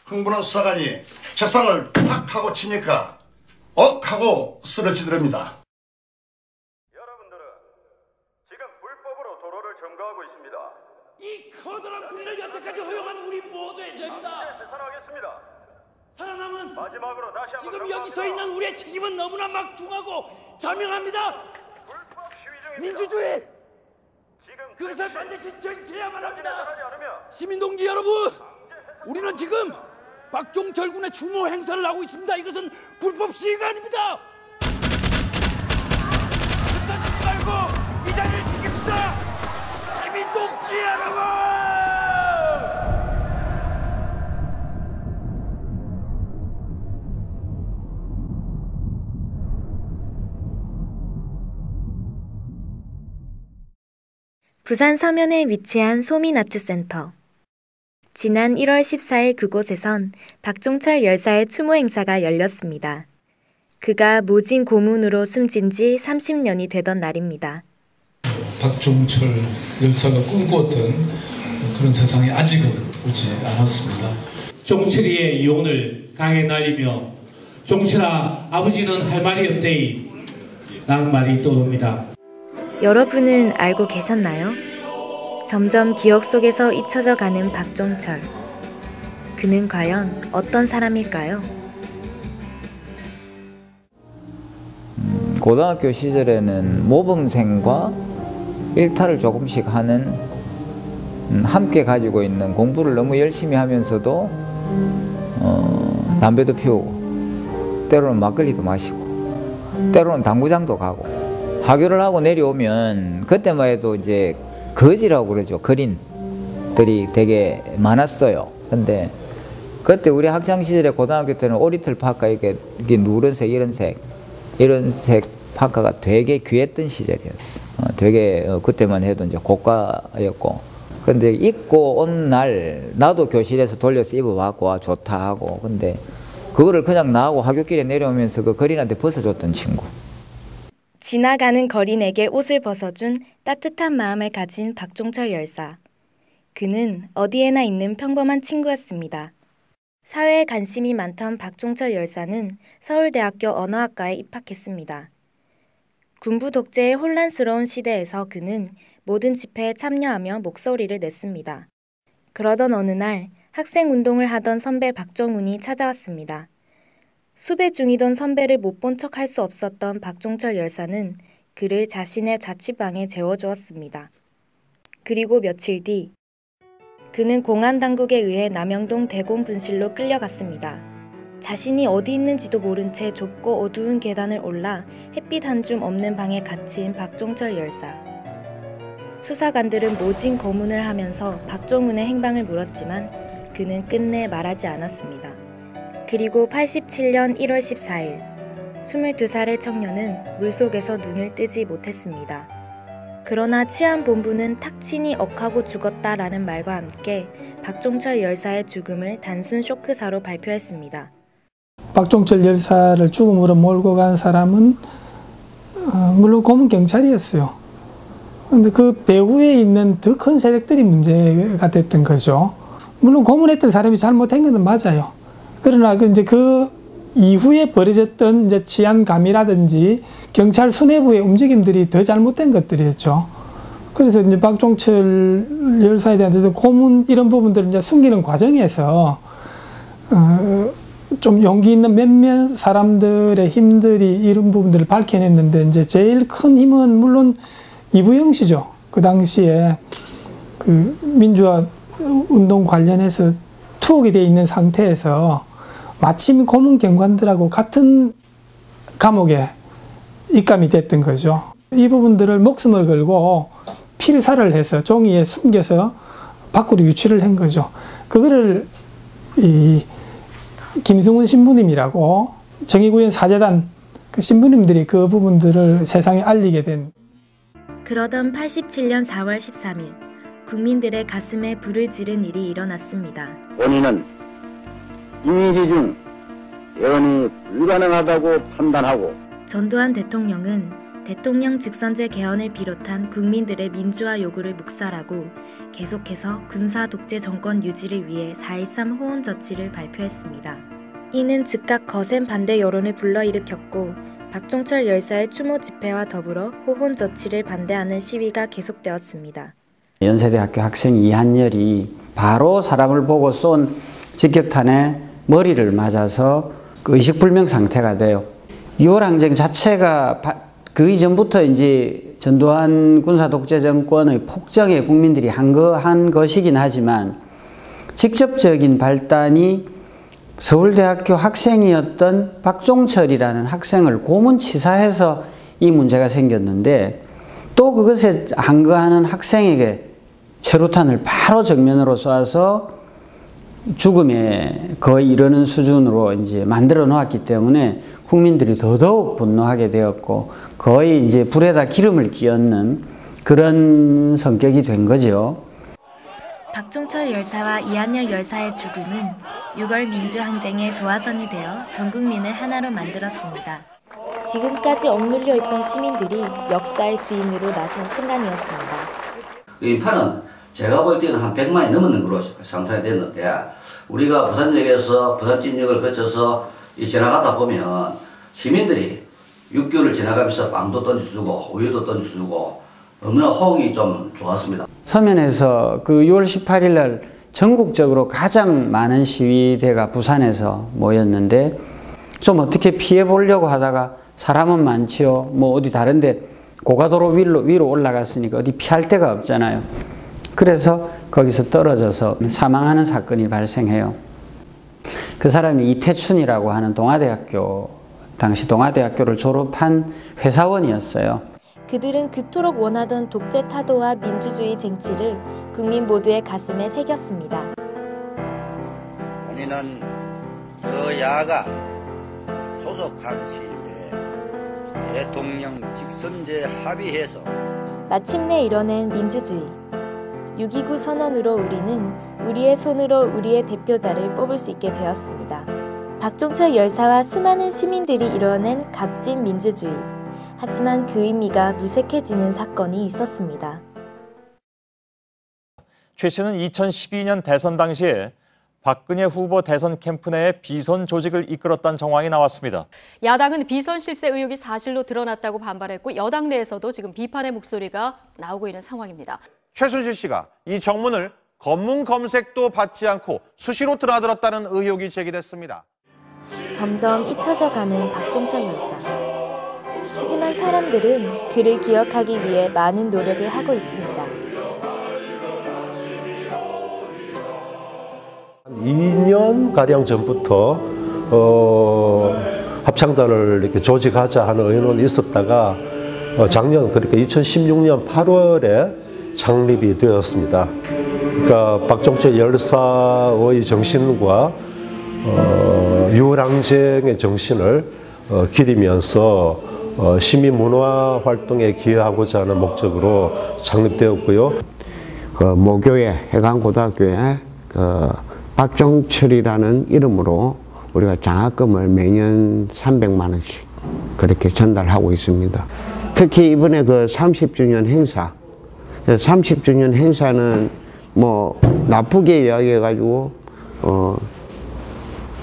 흥분한 수사관이 책상을 탁 하고 치니까 억 하고 쓰러지더랍니다. 여러분들은 지금 불법으로 도로를 점거하고 있습니다. 이 커다란 불의를 여태까지 허용한 우리 모두의 죄입니다. 해산하겠습니다. 살아남은 마지막으로 다시 한번 지금 여기 서 있는 우리의 책임은 너무나 막중하고 자명합니다. 불법 시위 중입니다. 민주주의 지금 그것을 반드시 정치해야만 합니다. 해산하지 않으면 시민동지 여러분, 우리는 지금 박종철 군의 추모 행사를 하고 있습니다. 이것은 불법 시위가 아닙니다. 흩어지지 말고 이 자리를 지킵시다. 시민동지 여러분. 부산 서면에 위치한 소민아트센터. 지난 1월 14일 그곳에선 박종철 열사의 추모 행사가 열렸습니다. 그가 모진 고문으로 숨진 지 30년이 되던 날입니다. 박종철 열사가 꿈꾸었던 그런 세상이 아직은 오지 않았습니다. 종철이의 유언을 강에 날리며 종철아 아버지는 할 말이 없대이 라는 말이 떠오릅니다. 여러분은 알고 계셨나요? 점점 기억 속에서 잊혀져 가는 박종철. 그는 과연 어떤 사람일까요? 고등학교 시절에는 모범생과 일탈을 조금씩 하는, 함께 가지고 있는 공부를 너무 열심히 하면서도 담배도 피우고 때로는 막걸리도 마시고 때로는 당구장도 가고, 하교를 하고 내려오면 그때만 해도 이제 거지라고 그러죠. 거린들이 되게 많았어요. 근데 그때 우리 학창 시절에 고등학교 때는 오리틀 파카 이게 누런색 이런 색 파카가 되게 귀했던 시절이었어. 되게 그때만 해도 이제 고가였고. 근데 입고 온 날 나도 교실에서 돌려서 입어봤고 좋다 하고, 근데 그거를 그냥 나하고 하굣길에 내려오면서 그 거린한테 벗어줬던 친구. 지나가는 거린에게 옷을 벗어준 따뜻한 마음을 가진 박종철 열사. 그는 어디에나 있는 평범한 친구였습니다. 사회에 관심이 많던 박종철 열사는 서울대학교 언어학과에 입학했습니다. 군부 독재의 혼란스러운 시대에서 그는 모든 집회에 참여하며 목소리를 냈습니다. 그러던 어느 날 학생운동을 하던 선배 박정훈이 찾아왔습니다. 수배 중이던 선배를 못 본 척 할 수 없었던 박종철 열사는 그를 자신의 자취방에 재워주었습니다. 그리고 며칠 뒤 그는 공안당국에 의해 남영동 대공분실로 끌려갔습니다. 자신이 어디 있는지도 모른 채 좁고 어두운 계단을 올라 햇빛 한 줌 없는 방에 갇힌 박종철 열사. 수사관들은 모진 고문을 하면서 박종훈의 행방을 물었지만 그는 끝내 말하지 않았습니다. 그리고 87년 1월 14일 22살의 청년은 물속에서 눈을 뜨지 못했습니다. 그러나 치안본부는 탁친이 억하고 죽었다라는 말과 함께 박종철 열사의 죽음을 단순 쇼크사로 발표했습니다. 박종철 열사를 죽음으로 몰고 간 사람은 물론 고문 경찰이었어요. 그런데 그 배후에 있는 더 큰 세력들이 문제가 됐던 거죠. 물론 고문했던 사람이 잘못한 건 맞아요. 그러나 이제 그 이후에 벌어졌던 이제 치안감이라든지 경찰 수뇌부의 움직임들이 더 잘못된 것들이었죠. 그래서 이제 박종철 열사에 대한 고문 이런 부분들을 이제 숨기는 과정에서 좀 용기 있는 몇몇 사람들의 힘들이 이런 부분들을 밝혀냈는데, 이제 제일 큰 힘은 물론 이부영 씨죠. 그 당시에 그 민주화 운동 관련해서 투옥이 되어 있는 상태에서 마침 고문 경관들하고 같은 감옥에 입감이 됐던 거죠. 이 부분들을 목숨을 걸고 필사를 해서 종이에 숨겨서 밖으로 유출을 한 거죠. 그거를 이 김승훈 신부님이라고 정의구현 사재단 그 신부님들이 그 부분들을 세상에 알리게 된. 그러던 87년 4월 13일 국민들의 가슴에 불을 지른 일이 일어났습니다. 원인은 임의기 중 예언이 불가능하다고 판단하고 전두환 대통령은 대통령 직선제 개헌을 비롯한 국민들의 민주화 요구를 묵살하고 계속해서 군사 독재 정권 유지를 위해 4.13 호원 조치를 발표했습니다. 이는 즉각 거센 반대 여론을 불러일으켰고 박종철 열사의 추모 집회와 더불어 호원 조치를 반대하는 시위가 계속되었습니다. 연세대학교 학생 이한열이 바로 사람을 보고 쏜 직격탄에 머리를 맞아서 의식불명 상태가 돼요. 6월 항쟁 자체가 그 이전부터 이제 전두환 군사독재 정권의 폭정에 국민들이 한 것이긴 하지만 직접적인 발단이 서울대학교 학생이었던 박종철이라는 학생을 고문치사해서 이 문제가 생겼는데 또 그것에 항거하는 학생에게 최루탄을 바로 정면으로 쏴서 죽음에 거의 이르는 수준으로 이제 만들어 놓았기 때문에 국민들이 더더욱 분노하게 되었고 거의 이제 불에다 기름을 끼얹는 그런 성격이 된 거죠. 박종철 열사와 이한열 열사의 죽음은 6월 민주항쟁의 도화선이 되어 전 국민을 하나로 만들었습니다. 지금까지 억눌려 있던 시민들이 역사의 주인으로 나선 순간이었습니다. 인파는 제가 볼 때는 한 100만이 넘는 걸로 상상이 됐는데 우리가 부산역에서 부산진역을 거쳐서 지나가다 보면 시민들이 육교를 지나가면서 빵도 던져주고 우유도 던져주고 너무나 호응이 좀 좋았습니다. 서면에서 그 6월 18일 날 전국적으로 가장 많은 시위대가 부산에서 모였는데 좀 어떻게 피해 보려고 하다가 사람은 많지요. 뭐 어디 다른데 고가도로 위로 올라갔으니까 어디 피할 데가 없잖아요. 그래서 거기서 떨어져서 사망하는 사건이 발생해요. 그 사람이 이태춘이라고 하는 당시 동아대학교를 졸업한 회사원이었어요. 그들은 그토록 원하던 독재 타도와 민주주의 쟁취를 국민 모두의 가슴에 새겼습니다. 본인은 여야가 소속한 시위에 대통령 직선제 합의해서 마침내 이뤄낸 민주주의. 6.29 선언으로 우리는 우리의 손으로 우리의 대표자를 뽑을 수 있게 되었습니다. 박종철 열사와 수많은 시민들이 이뤄낸 값진 민주주의. 하지만 그 의미가 무색해지는 사건이 있었습니다. 최 씨는 2012년 대선 당시에 박근혜 후보 대선 캠프 내에 비선 조직을 이끌었다는 정황이 나왔습니다. 야당은 비선 실세 의혹이 사실로 드러났다고 반발했고 여당 내에서도 지금 비판의 목소리가 나오고 있는 상황입니다. 최순실 씨가 이 정문을 검문 검색도 받지 않고 수시로 드나들었다는 의혹이 제기됐습니다. 점점 잊혀져가는 박종철 열사. 하지만 사람들은 그를 기억하기 위해 많은 노력을 하고 있습니다. 2년가량 전부터 합창단을 이렇게 조직하자 하는 의논이 있었다가 작년 그러니까 2016년 8월에 창립이 되었습니다. 그러니까 박종철 열사의 정신과 유월항쟁의 정신을 기리면서 시민 문화 활동에 기여하고자 하는 목적으로 창립되었고요. 모교회 해강고등학교에 박종철이라는 이름으로 우리가 장학금을 매년 300만 원씩 그렇게 전달하고 있습니다. 특히 이번에 그 30주년 행사, 30주년 행사는 뭐 나쁘게 이야기해가지고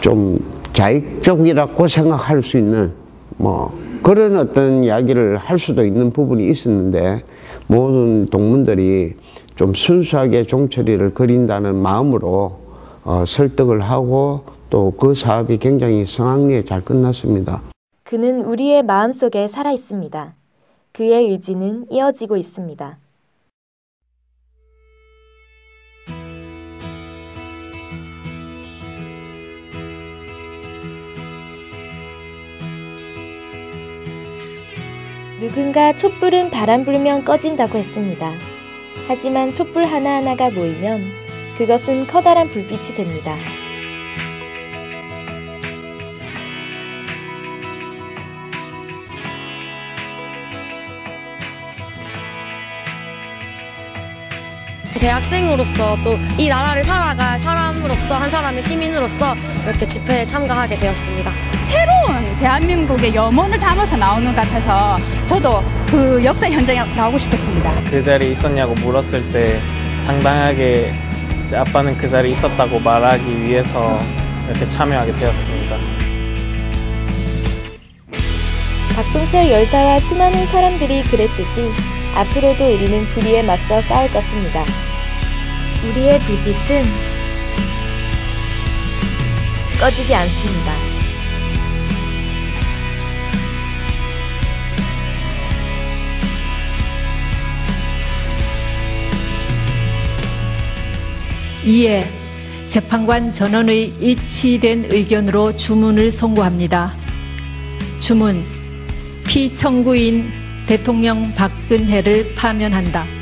좀 자익적이라고 생각할 수 있는 뭐 그런 어떤 이야기를 할 수도 있는 부분이 있었는데 모든 동문들이 좀 순수하게 종철이를 그린다는 마음으로 설득을 하고 또 그 사업이 굉장히 성황리에 잘 끝났습니다. 그는 우리의 마음속에 살아 있습니다. 그의 의지는 이어지고 있습니다. 누군가 촛불은 바람 불면 꺼진다고 했습니다. 하지만 촛불 하나하나가 모이면 그것은 커다란 불빛이 됩니다. 대학생으로서 또 이 나라를 살아갈 사람으로서 한 사람의 시민으로서 이렇게 집회에 참가하게 되었습니다. 새로운 대한민국의 염원을 담아서 나오는 것 같아서 저도 그 역사 현장에 나오고 싶었습니다. 그 자리에 있었냐고 물었을 때 당당하게 이제 아빠는 그 자리에 있었다고 말하기 위해서 이렇게 참여하게 되었습니다. 박종철 열사와 수많은 사람들이 그랬듯이 앞으로도 우리는 불의에 맞서 싸울 것입니다. 우리의 불빛은 꺼지지 않습니다. 이에 재판관 전원의 일치된 의견으로 주문을 선고합니다. 주문, 피청구인 대통령 박근혜를 파면한다.